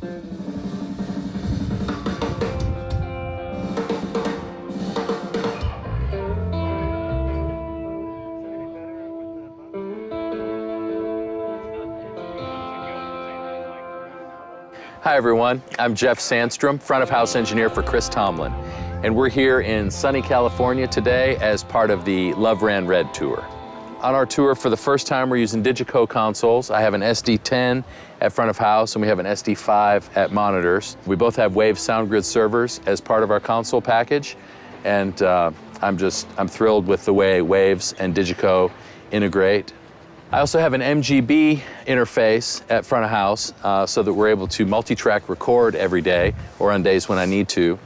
Hi everyone, I'm Jeff Sandstrom, front of house engineer for Chris Tomlin, and we're here in sunny California today as part of the Love Ran Red tour. On our tour for the first time we're using DiGiGrid consoles. I have an SD10 at front of house and we have an SD5 at monitors. We both have Waves SoundGrid servers as part of our console package, and I'm thrilled with the way Waves and DiGiGrid integrate. I also have an MGB interface at front of house so that we're able to multi-track record every day or on days when I need to.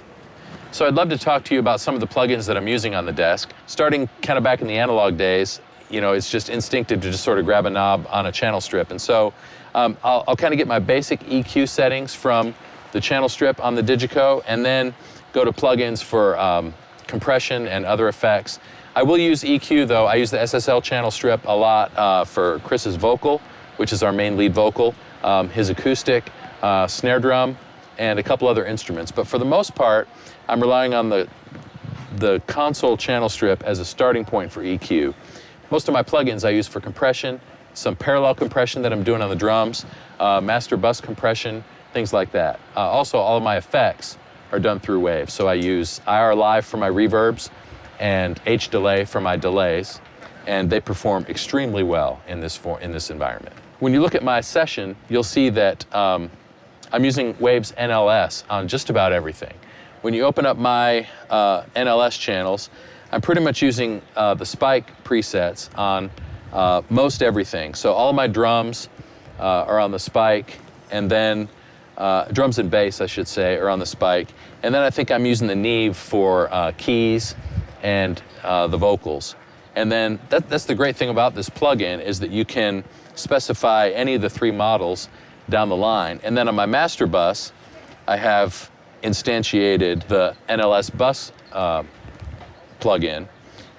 So I'd love to talk to you about some of the plugins that I'm using on the desk. Starting kind of back in the analog days, you know, it's just instinctive to just sort of grab a knob on a channel strip. And so I'll kind of get my basic EQ settings from the channel strip on the DiGiGrid and then go to plugins for compression and other effects. I will use EQ though. I use the SSL channel strip a lot for Chris's vocal, which is our main lead vocal, his acoustic, snare drum, and a couple other instruments. But for the most part, I'm relying on the console channel strip as a starting point for EQ. Most of my plugins I use for compression, some parallel compression that I'm doing on the drums, master bus compression, things like that. Also, all of my effects are done through Waves. So I use IR Live for my reverbs, and H-Delay for my delays, and they perform extremely well in this environment. When you look at my session, you'll see that I'm using Waves NLS on just about everything. When you open up my NLS channels, I'm pretty much using the spike presets on most everything. So all of my drums are on the spike, and then drums and bass, I should say, are on the spike. And then I think I'm using the Neve for keys and the vocals. And then that's the great thing about this plugin is that you can specify any of the three models down the line. And then on my master bus, I have instantiated the NLS bus plugin,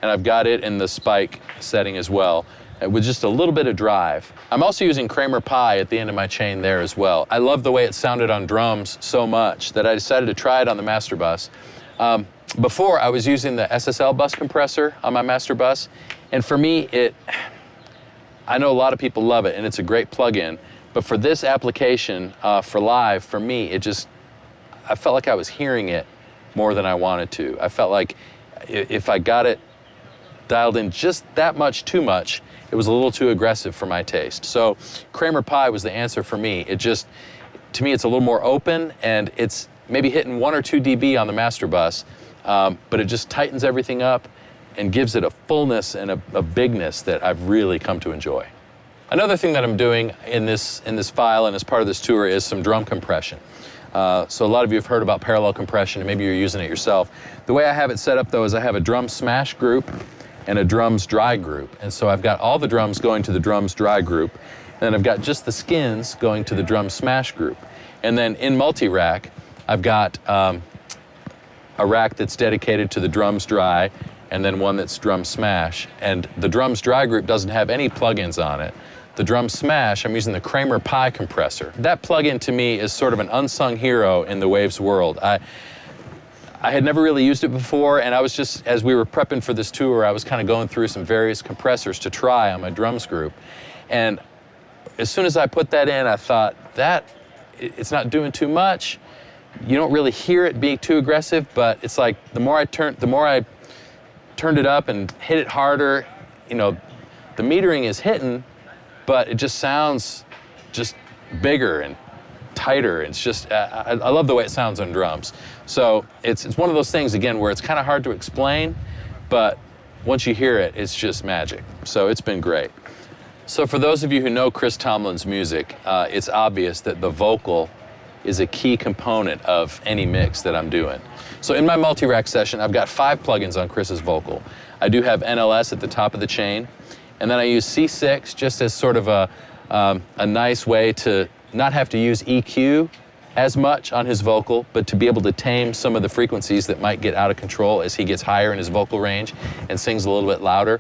and I've got it in the spike setting as well, with just a little bit of drive. I'm also using Kramer Pi at the end of my chain there as well. I love the way it sounded on drums so much that I decided to try it on the master bus. Before, I was using the SSL bus compressor on my master bus, and for me, I know a lot of people love it, and it's a great plugin, but for this application, for live, for me, I felt like I was hearing it more than I wanted to. I felt like if I got it dialed in just that much too much, it was a little too aggressive for my taste. So Kramer Pi was the answer for me. To me, it's a little more open, and it's maybe hitting 1 or 2 dB on the master bus, but it just tightens everything up and gives it a fullness and a bigness that I've really come to enjoy. Another thing that I'm doing in this file and as part of this tour is some drum compression. So a lot of you have heard about parallel compression, and maybe you're using it yourself. The way I have it set up though is I have a drum smash group and a drums dry group. And so I've got all the drums going to the drums dry group, and then I've got just the skins going to the drum smash group. And then in multi-rack, I've got a rack that's dedicated to the drums dry, and then one that's drum smash. And the drums dry group doesn't have any plugins on it. The drum smash, I'm using the Kramer Pi compressor. That plugin to me is sort of an unsung hero in the Waves world. I had never really used it before, and I was just, as we were prepping for this tour, I was kind of going through some various compressors to try on my drums group. And as soon as I put that in, I thought, it's not doing too much. You don't really hear it being too aggressive, but it's like the more I turned it up and hit it harder, you know, the metering is hitting, but it just sounds just bigger and tighter. It's just, I love the way it sounds on drums. So it's one of those things, again, where it's kind of hard to explain, but once you hear it, it's just magic. So it's been great. So for those of you who know Chris Tomlin's music, it's obvious that the vocal is a key component of any mix that I'm doing. So in my multi-rack session, I've got 5 plugins on Chris's vocal. I do have NLS at the top of the chain, and then I use C6 just as sort of a nice way to not have to use EQ as much on his vocal, but to be able to tame some of the frequencies that might get out of control as he gets higher in his vocal range and sings a little bit louder.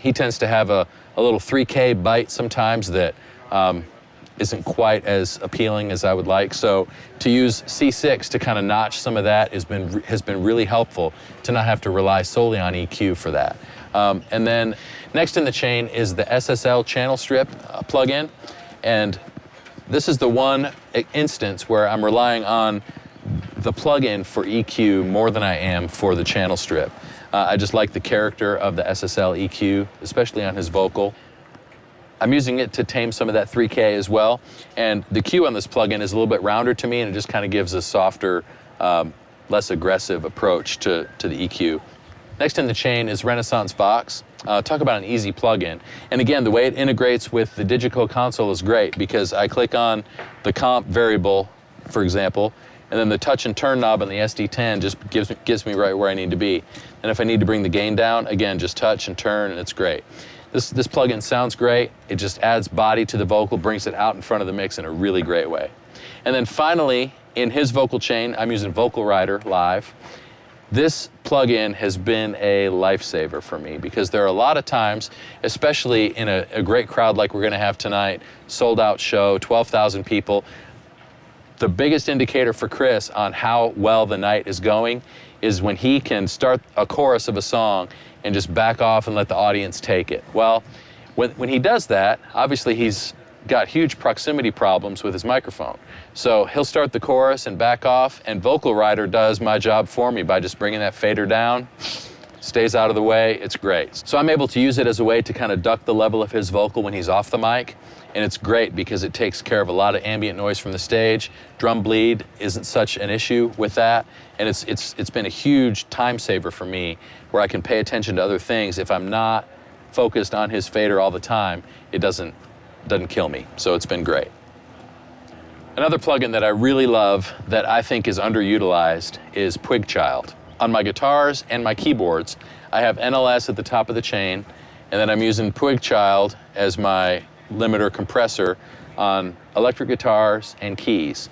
He tends to have a little 3K bite sometimes that isn't quite as appealing as I would like. So to use C6 to kind of notch some of that has been really helpful to not have to rely solely on EQ for that. And then next in the chain is the SSL channel strip plugin. And this is the one instance where I'm relying on the plugin for EQ more than I am for the channel strip. I just like the character of the SSL EQ, especially on his vocal. I'm using it to tame some of that 3K as well. And the Q on this plugin is a little bit rounder to me, and it just kind of gives a softer, less aggressive approach to the EQ. Next in the chain is Renaissance Vox. Talk about an easy plugin. And again, the way it integrates with the DiGiCo console is great because I click on the comp variable, for example, and then the touch and turn knob on the SD10 just gives me right where I need to be. And if I need to bring the gain down, again, just touch and turn, and it's great. This plugin sounds great. It just adds body to the vocal, brings it out in front of the mix in a really great way. And then finally, in his vocal chain, I'm using Vocal Rider Live. This plugin has been a lifesaver for me because there are a lot of times, especially in a great crowd like we're gonna have tonight, sold out show, 12,000 people, the biggest indicator for Chris on how well the night is going is when he can start a chorus of a song and just back off and let the audience take it. Well, when he does that, obviously he's got huge proximity problems with his microphone. So he'll start the chorus and back off, and Vocal Rider does my job for me by just bringing that fader down, stays out of the way, it's great. So I'm able to use it as a way to kind of duck the level of his vocal when he's off the mic, and it's great because it takes care of a lot of ambient noise from the stage. Drum bleed isn't such an issue with that, and it's been a huge time saver for me where I can pay attention to other things. If I'm not focused on his fader all the time, it doesn't kill me, so it's been great. Another plugin that I really love that I think is underutilized is Pwigchild. On my guitars and my keyboards, I have NLS at the top of the chain, and then I'm using Pwigchild as my limiter compressor on electric guitars and keys.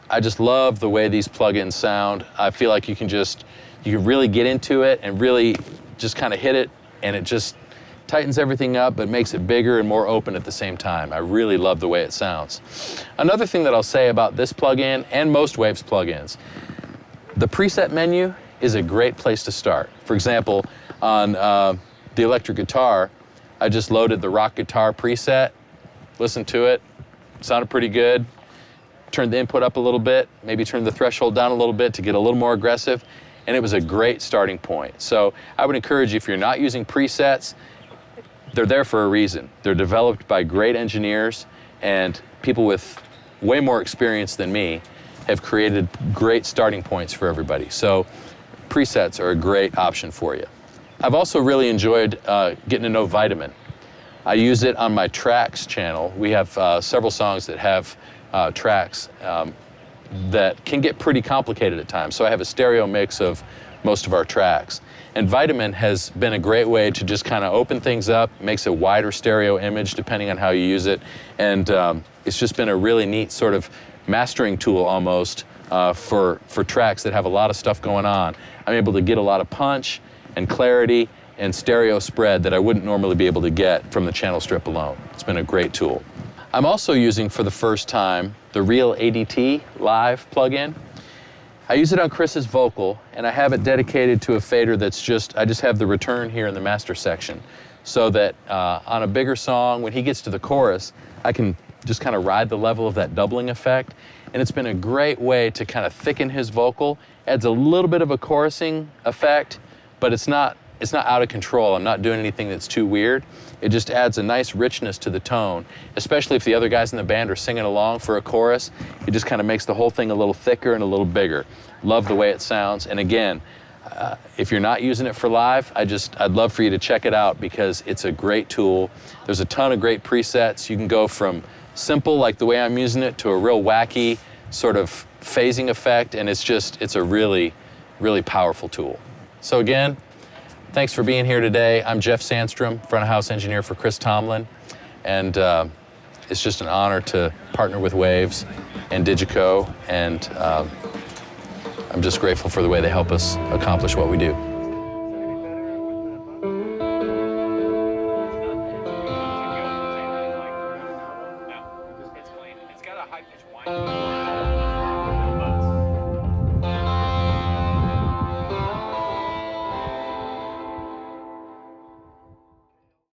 I just love the way these plugins sound. I feel like you can really get into it and really just kind of hit it, and it just tightens everything up, but makes it bigger and more open at the same time. I really love the way it sounds. Another thing that I'll say about this plugin and most Waves plugins, the preset menu is a great place to start. For example, on the electric guitar, I just loaded the rock guitar preset, listened to it, sounded pretty good, turned the input up a little bit, maybe turned the threshold down a little bit to get a little more aggressive, and it was a great starting point. So I would encourage you, if you're not using presets, they're there for a reason. They're developed by great engineers, and people with way more experience than me have created great starting points for everybody. So presets are a great option for you. I've also really enjoyed getting to know Vitamin. I use it on my tracks channel. We have several songs that have tracks that can get pretty complicated at times. So I have a stereo mix of most of our tracks. And Vitamin has been a great way to just kind of open things up, makes a wider stereo image depending on how you use it. And it's just been a really neat sort of mastering tool almost for tracks that have a lot of stuff going on. I'm able to get a lot of punch and clarity and stereo spread that I wouldn't normally be able to get from the channel strip alone. It's been a great tool. I'm also using for the first time the Real ADT Live plugin. I use it on Chris's vocal, and I have it dedicated to a fader that's I just have the return here in the master section, so that on a bigger song, when he gets to the chorus, I can just kind of ride the level of that doubling effect. And it's been a great way to kind of thicken his vocal, adds a little bit of a chorusing effect, but it's not out of control. I'm not doing anything that's too weird. It just adds a nice richness to the tone, especially if the other guys in the band are singing along for a chorus. It just kind of makes the whole thing a little thicker and a little bigger. Love the way it sounds. And again, if you're not using it for live, I'd love for you to check it out because it's a great tool. There's a ton of great presets. You can go from simple, like the way I'm using it, to a real wacky sort of phasing effect, and it's a really, really powerful tool. So again, thanks for being here today. I'm Jeff Sandstrom, front of house engineer for Chris Tomlin, and it's just an honor to partner with Waves and DiGiCo, and I'm just grateful for the way they help us accomplish what we do.